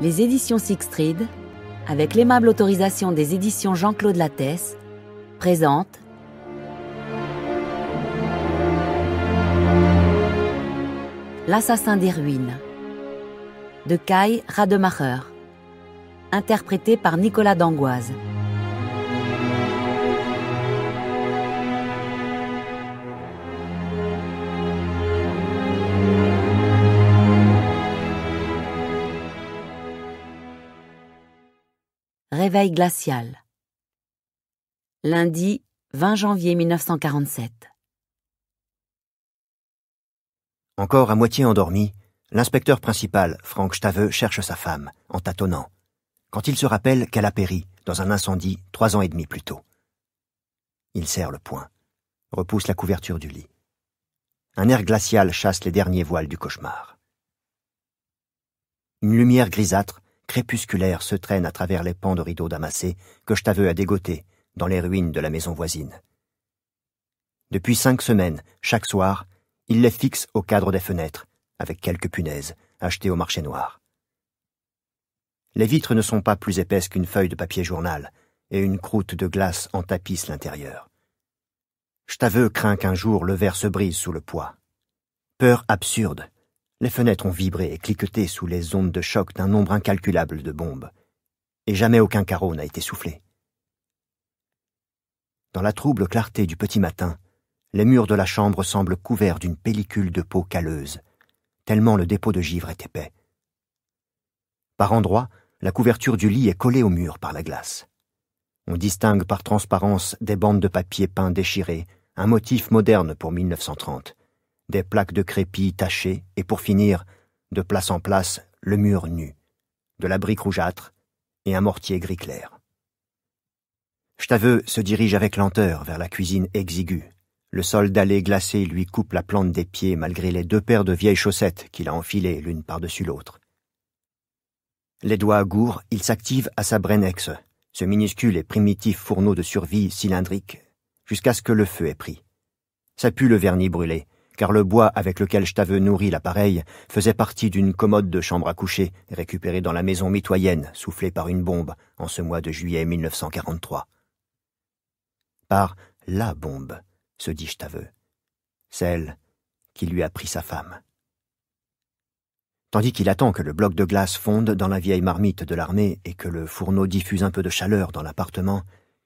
Les éditions Sixtrid, avec l'aimable autorisation des éditions Jean-Claude Lattès, présentent L'assassin des ruines de Kai Rademacher, interprété par Nicolas d'Angoise. Réveil glacial. Lundi 20 janvier 1947. Encore à moitié endormi, l'inspecteur principal, Frank Stave, cherche sa femme, en tâtonnant, quand il se rappelle qu'elle a péri dans un incendie 3 ans et demi plus tôt. Il serre le poing, repousse la couverture du lit. Un air glacial chasse les derniers voiles du cauchemar. Une lumière grisâtre, crépusculaire, se traîne à travers les pans de rideaux damassés que Stave a dégotés dans les ruines de la maison voisine. Depuis 5 semaines, chaque soir, il les fixe au cadre des fenêtres, avec quelques punaises, achetées au marché noir. Les vitres ne sont pas plus épaisses qu'une feuille de papier journal, et une croûte de glace en tapisse l'intérieur. Stave craint qu'un jour le verre se brise sous le poids. Peur absurde. Les fenêtres ont vibré et cliqueté sous les ondes de choc d'un nombre incalculable de bombes, et jamais aucun carreau n'a été soufflé. Dans la trouble clarté du petit matin, les murs de la chambre semblent couverts d'une pellicule de peau calleuse, tellement le dépôt de givre est épais. Par endroits, la couverture du lit est collée au mur par la glace. On distingue par transparence des bandes de papier peint déchirées, un motif moderne pour 1930, des plaques de crépi tachées et pour finir, de place en place, le mur nu, de la brique rougeâtre et un mortier gris clair. Stave se dirige avec lenteur vers la cuisine exiguë. Le sol dallé glacé lui coupe la plante des pieds malgré les 2 paires de vieilles chaussettes qu'il a enfilées l'une par-dessus l'autre. Les doigts à gourd, il s'active à sa Brennex, ce minuscule et primitif fourneau de survie cylindrique, jusqu'à ce que le feu ait pris. Ça pue le vernis brûlé, car le bois avec lequel Stave nourrit l'appareil faisait partie d'une commode de chambre à coucher récupérée dans la maison mitoyenne soufflée par une bombe en ce mois de juillet 1943. Par la bombe, se dit Stave, celle qui lui a pris sa femme. Tandis qu'il attend que le bloc de glace fonde dans la vieille marmite de l'armée et que le fourneau diffuse un peu de chaleur dans l'appartement,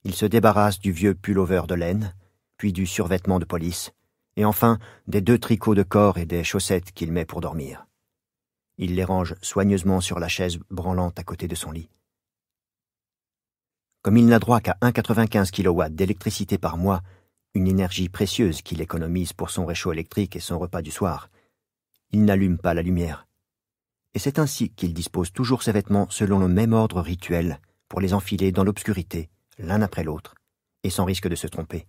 il se débarrasse du vieux pullover de laine, puis du survêtement de police, et enfin des 2 tricots de corps et des chaussettes qu'il met pour dormir. Il les range soigneusement sur la chaise branlante à côté de son lit. Comme il n'a droit qu'à 1,95 kW d'électricité par mois, une énergie précieuse qu'il économise pour son réchaud électrique et son repas du soir, il n'allume pas la lumière. Et c'est ainsi qu'il dispose toujours ses vêtements selon le même ordre rituel pour les enfiler dans l'obscurité, l'un après l'autre, et sans risque de se tromper.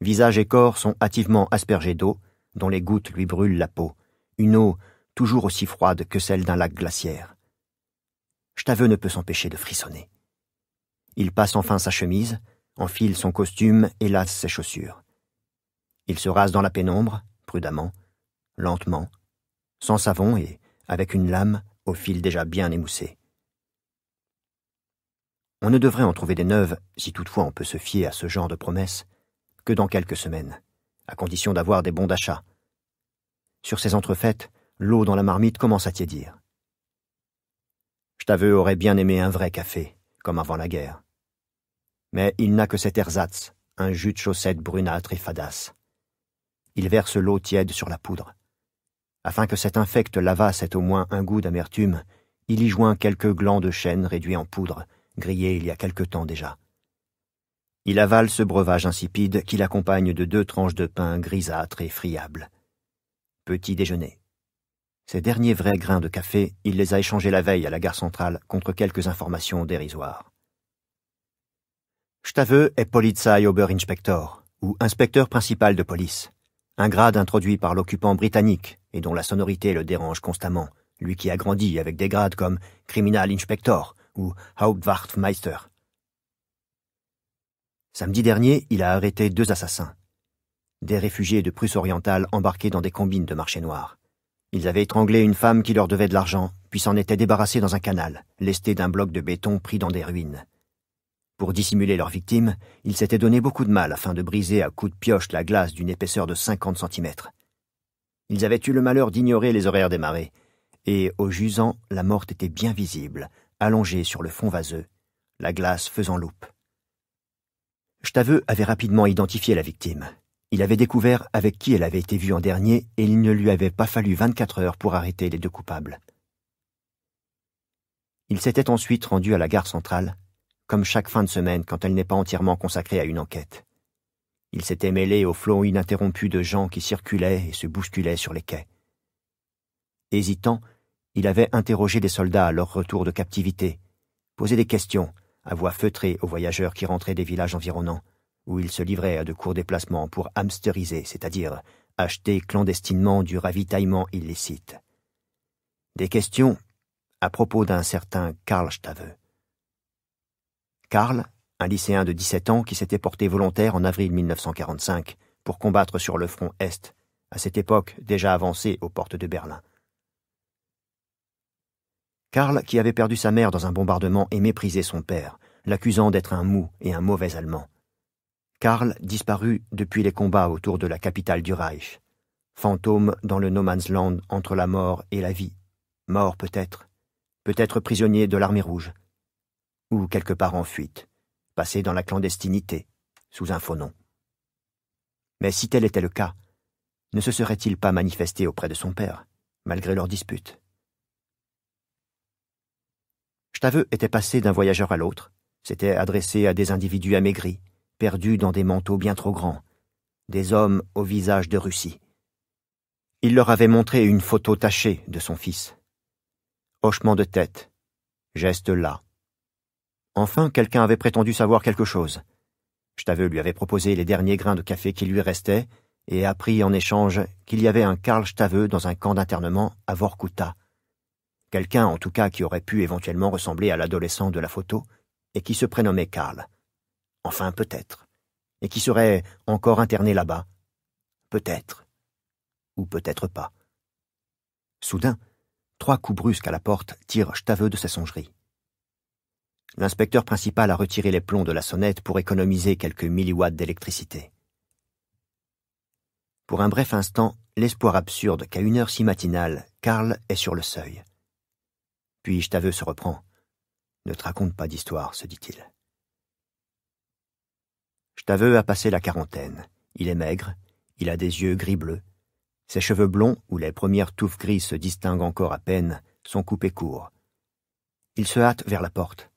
Visage et corps sont hâtivement aspergés d'eau, dont les gouttes lui brûlent la peau, une eau toujours aussi froide que celle d'un lac glaciaire. Stave ne peut s'empêcher de frissonner. Il passe enfin sa chemise, enfile son costume et lace ses chaussures. Il se rase dans la pénombre, prudemment, lentement, sans savon et avec une lame au fil déjà bien émoussé. On ne devrait en trouver des neuves, si toutefois on peut se fier à ce genre de promesses, que dans quelques semaines, à condition d'avoir des bons d'achat. Sur ces entrefaites, l'eau dans la marmite commence à tiédir. Stave aurait bien aimé un vrai café, comme avant la guerre. Mais il n'a que cet ersatz, un jus de chaussette brunâtre et fadasse. Il verse l'eau tiède sur la poudre. Afin que cette infecte lavasse ait au moins un goût d'amertume, il y joint quelques glands de chêne réduits en poudre, grillés il y a quelque temps déjà. Il avale ce breuvage insipide qui l'accompagne de 2 tranches de pain grisâtres et friables. Petit déjeuner. Ces derniers vrais grains de café, il les a échangés la veille à la gare centrale contre quelques informations dérisoires. Stave est Polizeioberinspektor, ou inspecteur principal de police, un grade introduit par l'occupant britannique et dont la sonorité le dérange constamment, lui qui a grandi avec des grades comme Kriminalinspektor ou Hauptwachtmeister. Samedi dernier, il a arrêté 2 assassins, des réfugiés de Prusse orientale embarqués dans des combines de marché noir. Ils avaient étranglé une femme qui leur devait de l'argent, puis s'en était débarrassé dans un canal, lesté d'un bloc de béton pris dans des ruines. Pour dissimuler leur victime, ils s'étaient donné beaucoup de mal afin de briser à coups de pioche la glace d'une épaisseur de 50 centimètres. Ils avaient eu le malheur d'ignorer les horaires des marées, et, au jusant, la morte était bien visible, allongée sur le fond vaseux, la glace faisant loupe. Staveux avait rapidement identifié la victime. Il avait découvert avec qui elle avait été vue en dernier et il ne lui avait pas fallu 24 heures pour arrêter les deux coupables. Il s'était ensuite rendu à la gare centrale, comme chaque fin de semaine quand elle n'est pas entièrement consacrée à une enquête. Il s'était mêlé au flot ininterrompu de gens qui circulaient et se bousculaient sur les quais. Hésitant, il avait interrogé des soldats à leur retour de captivité, posé des questions, à voix feutrée aux voyageurs qui rentraient des villages environnants, où ils se livraient à de courts déplacements pour hamsteriser, c'est-à-dire acheter clandestinement du ravitaillement illicite. Des questions à propos d'un certain Karl Staveux. Karl, un lycéen de 17 ans qui s'était porté volontaire en avril 1945 pour combattre sur le front Est, à cette époque déjà avancé aux portes de Berlin. Karl, qui avait perdu sa mère dans un bombardement et méprisé son père, l'accusant d'être un mou et un mauvais Allemand. Karl disparut depuis les combats autour de la capitale du Reich, fantôme dans le no man's land entre la mort et la vie, mort peut-être prisonnier de l'armée rouge, ou quelque part en fuite, passé dans la clandestinité, sous un faux nom. Mais si tel était le cas, ne se serait-il pas manifesté auprès de son père, malgré leur dispute? Staveux était passé d'un voyageur à l'autre, s'était adressé à des individus amaigris, perdus dans des manteaux bien trop grands, des hommes au visage de Russie. Il leur avait montré une photo tachée de son fils. Hochement de tête, geste las. Enfin, quelqu'un avait prétendu savoir quelque chose. Staveux lui avait proposé les derniers grains de café qui lui restaient et appris en échange qu'il y avait un Karl Staveux dans un camp d'internement à Vorkuta. Quelqu'un, en tout cas, qui aurait pu éventuellement ressembler à l'adolescent de la photo et qui se prénommait Karl. Enfin, peut-être. Et qui serait encore interné là-bas. Peut-être. Ou peut-être pas. Soudain, 3 coups brusques à la porte tirent Staveux de ses songeries. L'inspecteur principal a retiré les plombs de la sonnette pour économiser quelques milliwatts d'électricité. Pour un bref instant, l'espoir absurde qu'à une heure si matinale, Karl est sur le seuil. Puis Staveux se reprend. « Ne te raconte pas d'histoire, se dit-il. » Staveux a passé la quarantaine. Il est maigre, il a des yeux gris-bleu. Ses cheveux blonds, où les premières touffes grises se distinguent encore à peine, sont coupés courts. Il se hâte vers la porte.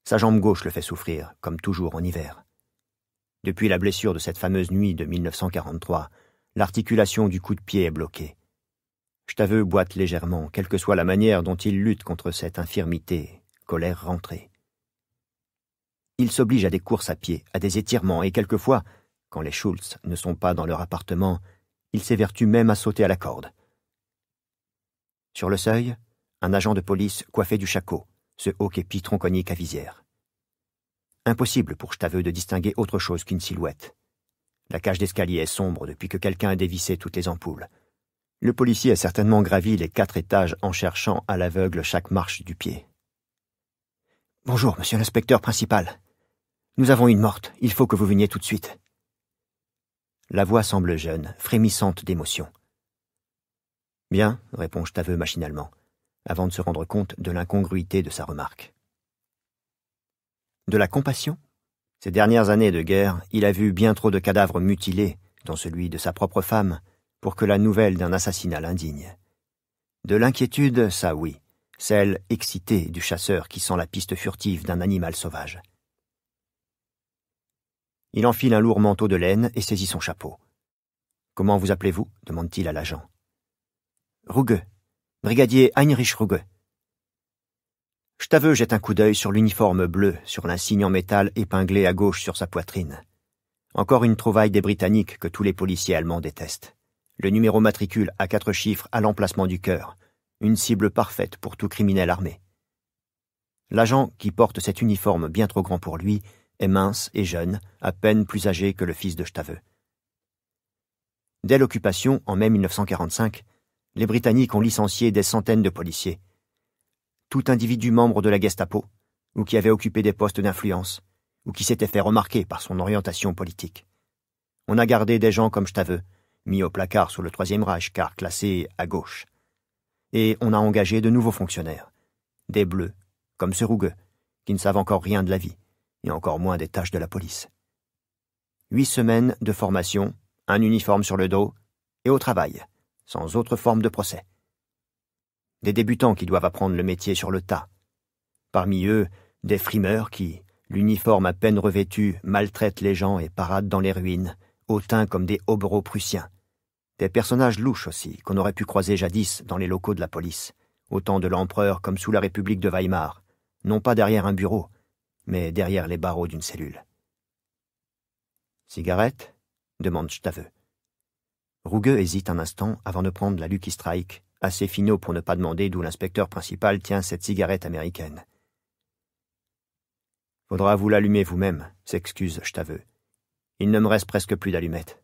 Sa jambe gauche le fait souffrir, comme toujours en hiver. Depuis la blessure de cette fameuse nuit de 1943, l'articulation du coup de pied est bloquée. Staveux boite légèrement, quelle que soit la manière dont il lutte contre cette infirmité, colère rentrée. Il s'oblige à des courses à pied, à des étirements, et quelquefois, quand les Schultz ne sont pas dans leur appartement, il s'évertue même à sauter à la corde. Sur le seuil, un agent de police coiffé du shako, ce haut képi tronconique à visière. Impossible pour Staveux de distinguer autre chose qu'une silhouette. La cage d'escalier est sombre depuis que quelqu'un a dévissé toutes les ampoules. Le policier a certainement gravi les 4 étages en cherchant à l'aveugle chaque marche du pied. « Bonjour, monsieur l'inspecteur principal. Nous avons une morte, il faut que vous veniez tout de suite. » La voix semble jeune, frémissante d'émotion. « Bien, » répond Staveux machinalement, avant de se rendre compte de l'incongruité de sa remarque. De la compassion? Ces dernières années de guerre, il a vu bien trop de cadavres mutilés, dont celui de sa propre femme, pour que la nouvelle d'un assassinat l'indigne. De l'inquiétude, ça oui, celle excitée du chasseur qui sent la piste furtive d'un animal sauvage. Il enfile un lourd manteau de laine et saisit son chapeau. « Comment vous appelez-vous » demande-t-il à l'agent. « Ruge, brigadier Heinrich Ruge. » Staveux jette un coup d'œil sur l'uniforme bleu, sur l'insigne en métal épinglé à gauche sur sa poitrine. Encore une trouvaille des Britanniques que tous les policiers allemands détestent. Le numéro matricule à 4 chiffres à l'emplacement du cœur, une cible parfaite pour tout criminel armé. L'agent, qui porte cet uniforme bien trop grand pour lui, est mince et jeune, à peine plus âgé que le fils de Staveux. Dès l'occupation, en mai 1945, les Britanniques ont licencié des centaines de policiers. tout individu membre de la Gestapo, ou qui avait occupé des postes d'influence, ou qui s'était fait remarquer par son orientation politique. On a gardé des gens comme Stave, mis au placard sous le Troisième Reich car classés à gauche. Et on a engagé de nouveaux fonctionnaires, des bleus, comme ce Ruge, qui ne savent encore rien de la vie, et encore moins des tâches de la police. 8 semaines de formation, un uniforme sur le dos, et au travail, sans autre forme de procès. Des débutants qui doivent apprendre le métier sur le tas. Parmi eux, des frimeurs qui, l'uniforme à peine revêtu, maltraitent les gens et paradent dans les ruines, hautains comme des hobereaux prussiens. Des personnages louches aussi, qu'on aurait pu croiser jadis dans les locaux de la police, au temps de l'empereur comme sous la République de Weimar, non pas derrière un bureau, mais derrière les barreaux d'une cellule. « Cigarette ?» demande Stave. Ruge hésite un instant avant de prendre la Lucky Strike, assez finaud pour ne pas demander d'où l'inspecteur principal tient cette cigarette américaine. « Faudra vous l'allumer vous-même, » s'excuse Stave. « Il ne me reste presque plus d'allumettes. »